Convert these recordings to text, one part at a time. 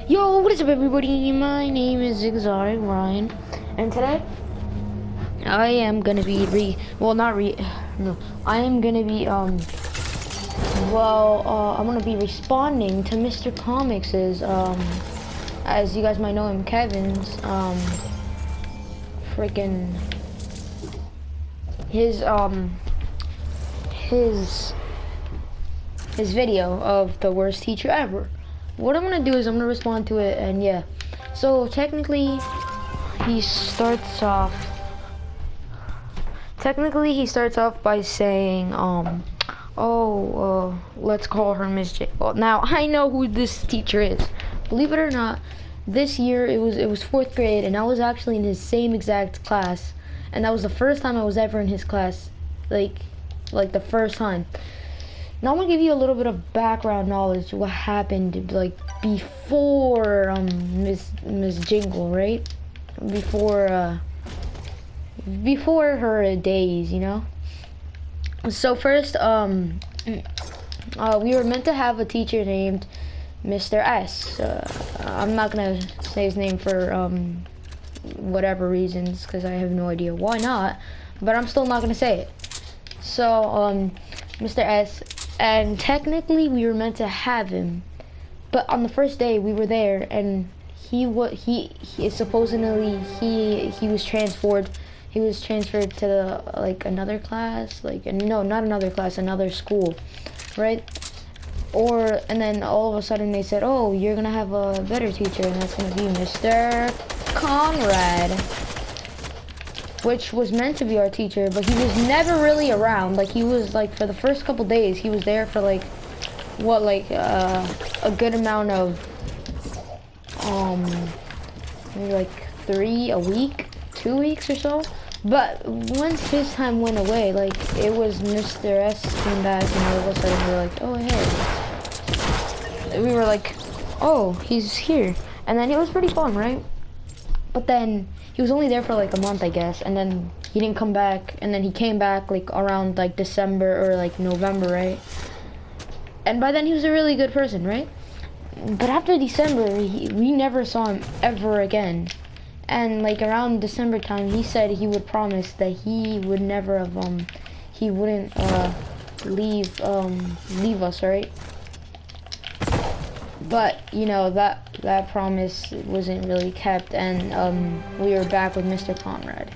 Yo, what is up, everybody? My name is Exotic Ryan, and today I am gonna be I am gonna be I'm gonna be responding to Mr. Comics's as you guys might know him, Kevin's freaking his video of the worst teacher ever. What I'm gonna do is I'm gonna respond to it, and yeah. So technically, he starts off by saying, let's call her Miss J. Well, now I know who this teacher is. Believe it or not, this year it was fourth grade, and I was actually in his same exact class, and that was the first time I was ever in his class, like the first time. Now I'm gonna give you a little bit of background knowledge what happened like before Miss Jingle, right? Before her days, you know. So first, we were meant to have a teacher named Mr. S. I'm not gonna say his name for whatever reasons, because I have no idea why not. But I'm still not gonna say it. So Mr. S. And technically we were meant to have him, but on the first day we were there, and he was transferred. He was transferred to another class, no, not another class, another school, right? And then all of a sudden they said, oh, you're gonna have a better teacher, and that's gonna be Mr. Conrad, which was meant to be our teacher, but he was never really around. Like, he was for the first couple days he was there for a good amount of maybe 2 weeks or so. But once his time went away, it was Mr. S came back, and all of a sudden we were like, oh hey, we were like, oh, he's here. And then it was pretty fun, right? But then he was only there for a month, I guess, and then he didn't come back, and then he came back around December or November, right? And by then he was a really good person, right? But after December, we never saw him ever again. And around December time, he said he would promise that he would never have he wouldn't leave us, right? But you know that promise wasn't really kept, and we were back with Mr. Conrad.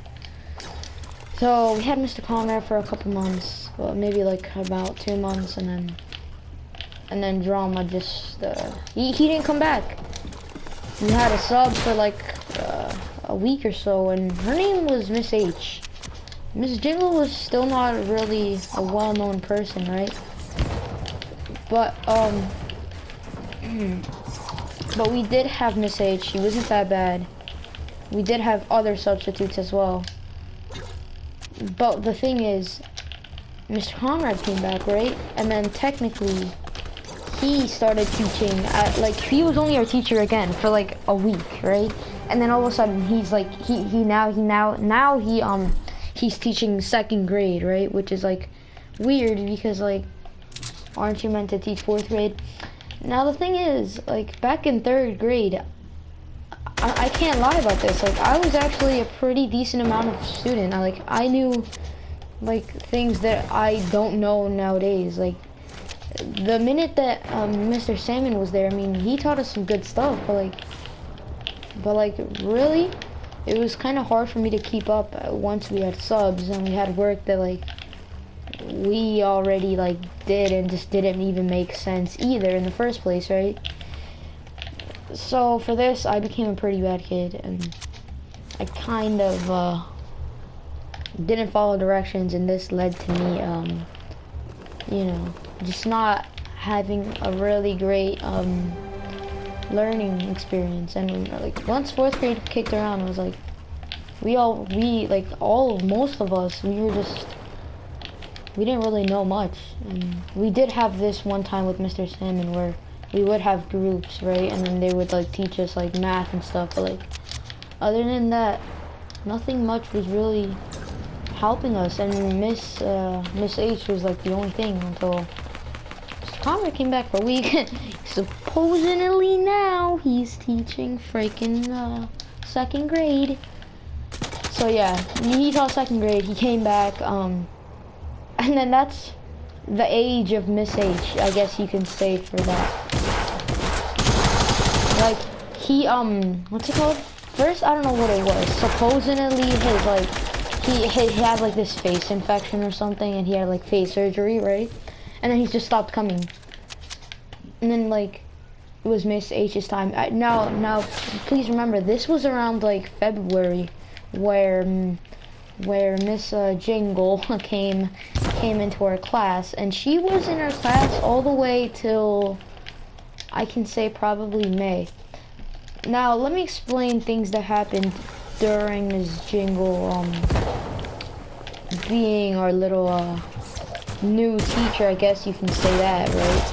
So we had Mr. Conrad for a couple months, well, maybe about 2 months, and then drama just he didn't come back. We had a sub for a week or so, and her name was Miss H. Miss Jingle was still not really a well-known person, right? But but we did have Miss H. She wasn't that bad. We did have other substitutes as well. But the thing is, Mr. Conrad came back, right? And then technically, he started teaching at, he was only our teacher again for a week, right? And then all of a sudden he's he's teaching second grade, right? Which is weird, because aren't you meant to teach fourth grade? Now the thing is, back in third grade, I can't lie about this. I was actually a pretty decent amount of student. I knew things that I don't know nowadays. The minute that Mr. Salmon was there, I mean, he taught us some good stuff, but really, it was kind of hard for me to keep up once we had subs and we had work that we already did and just didn't even make sense either in the first place, right? So for this, I became a pretty bad kid, and I kind of didn't follow directions, and this led to me you know, just not having a really great learning experience. And once fourth grade kicked around, it was most of us, we didn't really know much. And we did have this one time with Mr. Salmon where we would have groups, right? And then they would teach us math and stuff, but other than that, nothing much was really helping us. And Miss H was the only thing until Connor came back for a week. Supposedly now he's teaching freaking second grade. So yeah, he taught second grade. He came back, and then that's the age of Miss H, I guess you can say for that. Like, he, what's it called? First, I don't know what it was. Supposedly, his, like, he had, like, this face infection or something, and he had, like, face surgery, right? And then he just stopped coming. And then, like, it was Miss H's time. Now, please remember, this was around, like, February, where Miss Jingle came into our class, and she was in our class all the way till, I can say, probably May. Now, let me explain things that happened during Ms. Jingle being our little new teacher, I guess you can say that, right?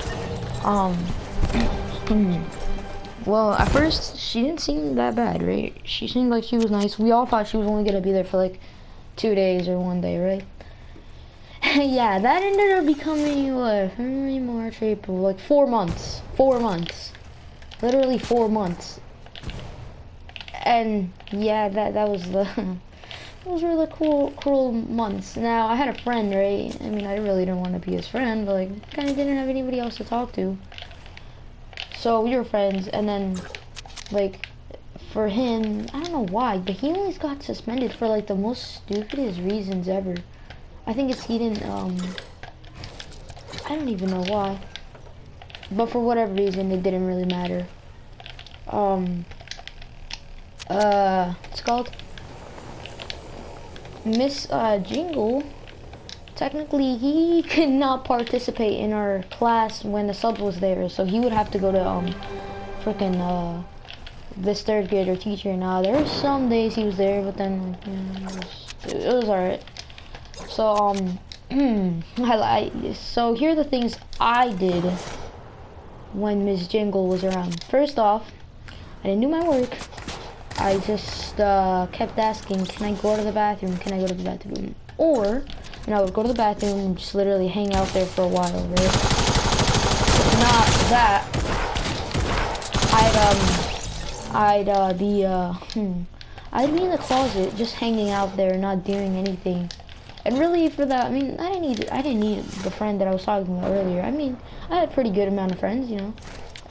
Well, at first, she didn't seem that bad, right? She seemed like she was nice. We all thought she was only gonna be there for like 2 days or 1 day, right? Yeah, that ended up becoming what? February, March, April, like 4 months. 4 months. Literally 4 months. And yeah, that was the those were the cruel months. Now I had a friend, right? I mean, I really didn't want to be his friend, but like kind of didn't have anybody else to talk to. So we were friends, and then like for him, I don't know why, but he always got suspended for like the most stupidest reasons ever. I think it's he didn't I don't even know why. But for whatever reason, it didn't really matter. It's called Miss Jingle. Technically, he could not participate in our class when the sub was there, so he would have to go to freaking this third grader teacher. Now there were some days he was there, but then it was alright. So so here are the things I did when Miss Jingle was around. First off, I didn't do my work. I just kept asking, can I go to the bathroom? Can I go to the bathroom? Or, and I would go to the bathroom and just literally hang out there for a while, right? If not that, I'd be in the closet just hanging out there, not doing anything. And really for that, I mean, I didn't need the friend that I was talking about earlier. I mean, I had a pretty good amount of friends, you know.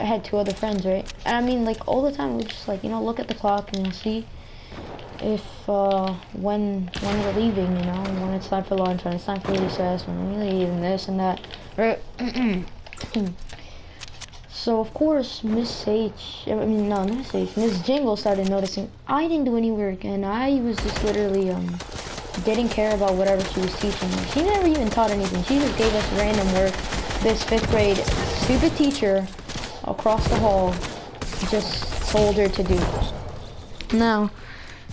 I had 2 other friends, right? And I mean, like, all the time, we just, like, you know, look at the clock and see if, when we're leaving, you know, when it's time for lunch, when it's time for recess, when we leave, and this and that, right? So, of course, Miss Jingle started noticing I didn't do any work, and I was just literally, didn't care about whatever she was teaching me. She never even taught anything. She just gave us random work. This 5th grade stupid teacher across the hall just told her to do. Now,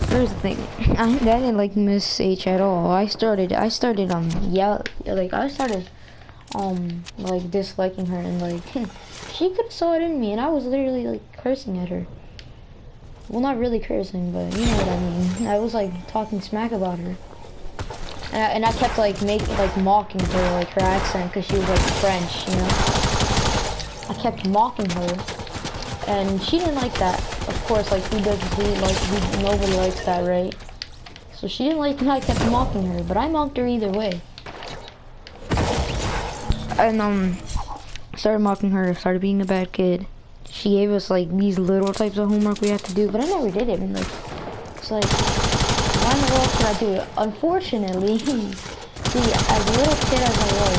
here's the thing. I didn't like Miss H at all. I started disliking her, and like she could have saw it in me, and I was literally like cursing at her. Well, not really cursing, but you know what I mean. I was like talking smack about her. And I kept like mocking her, like her accent, because she was like French, you know. I kept mocking her, and she didn't like that. Of course, like who nobody likes that, right? So she didn't like me. I kept mocking her, but I mocked her either way. And started mocking her, started being a bad kid. She gave us like these little types of homework we had to do, but I never did it. And like, it's like, why in the world should I do it? Unfortunately, see, as a little kid as I was,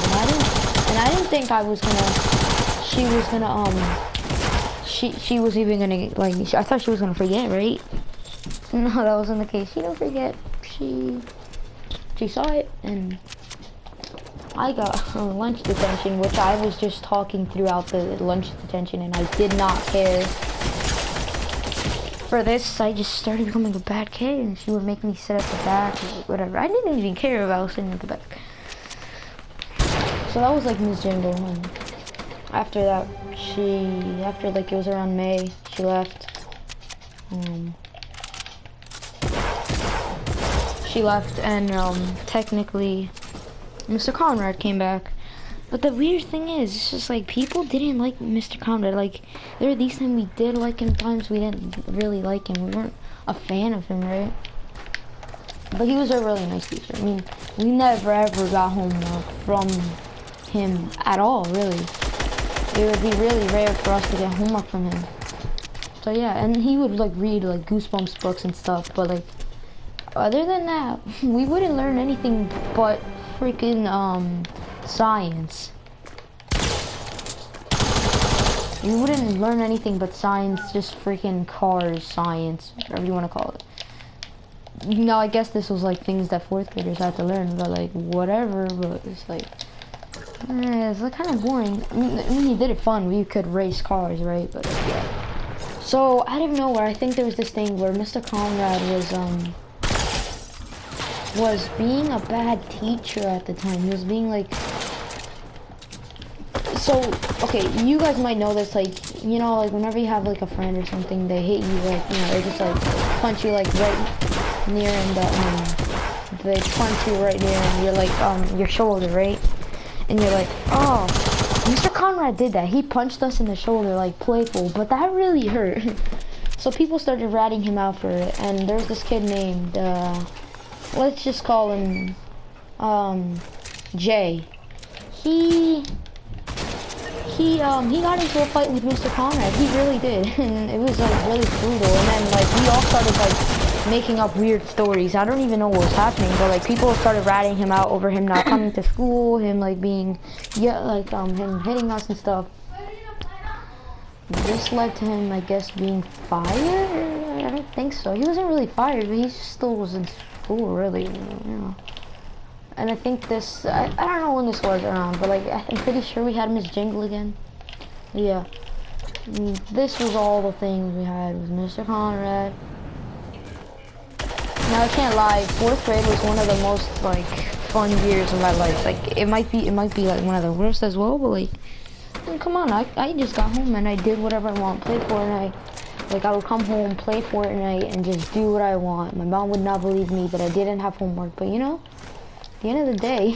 and I didn't think I was gonna, she was even gonna, like, I thought she was gonna forget, right? No, that wasn't the case. She didn't forget. She saw it, and I got lunch detention, which I was just talking throughout the lunch detention, and I did not care. For this, I just started becoming a bad kid, and she would make me sit at the back, or whatever. I didn't even care if I was sitting at the back. So that was like Miss Jingle, and after that, after like it was around May, she left. She left, and technically, Mr. Conrad came back, But the weird thing is, it's just like people didn't like Mr. Conrad. Like there were these times we did like him, times we didn't really like him. We weren't a fan of him, right? But he was a really nice teacher. I mean, we never ever got homework from him at all, really. It would be really rare for us to get homework from him. So yeah, and he would like read like Goosebumps books and stuff, but like other than that, we wouldn't learn anything but freaking science. We wouldn't learn anything but science, just freaking cars, science, whatever you want to call it. No, I guess this was like things that fourth graders had to learn, but like whatever, but it's like, it's like kind of boring. I mean, he did it fun, we could race cars, right? But yeah. So out of nowhere, I think there was this thing where Mr. Conrad was being a bad teacher at the time. He was being like, so, okay, you guys might know this, like, you know, like whenever you have like a friend or something, they hit you, like, you know, they just like punch you like right near in the, they punch you right near in your like, your shoulder, right? And you're like, oh, Mr. Conrad did that. He punched us in the shoulder, like playful, but that really hurt. So people started ratting him out for it, and there's this kid named, let's just call him, Jay. He got into a fight with Mr. Conrad. He really did, and it was like really brutal. And then like we all started like making up weird stories. I don't even know what was happening, but like people started ratting him out over him not coming to school, him like being, yeah, like him hitting us and stuff. This led to him, I guess, being fired. I don't think so. He wasn't really fired, but he still was in school, really. You know. And I think this, I don't know when this was around, but like, I'm pretty sure we had Miss Jingle again. Yeah. This was all the things we had with Mr. Conrad. Now I can't lie, 4th grade was one of the most like fun years of my life. Like it might be like one of the worst as well, but like, I mean, come on, I just got home and I did whatever I want, play Fortnite. Like I would come home, play Fortnite, and just do what I want. My mom would not believe me that I didn't have homework, but you know, at the end of the day,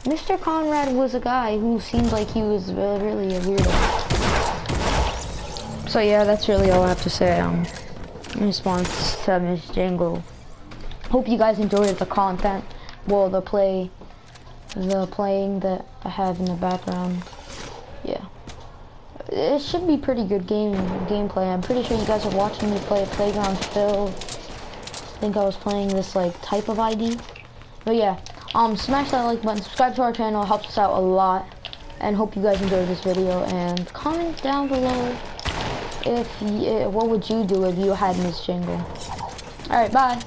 Mr. Conrad was a guy who seemed like he was really a weirdo. So yeah, that's really all I have to say in response to Miss Jingle. Hope you guys enjoyed the content. Well, the playing that I have in the background. Yeah. It should be pretty good gameplay. I'm pretty sure you guys are watching me play Playground Phil. I think I was playing this like type of ID. But yeah. Smash that like button, subscribe to our channel, it helps us out a lot, and hope you guys enjoyed this video, and comment down below if what would you do if you had Miss Jingle. Alright, bye.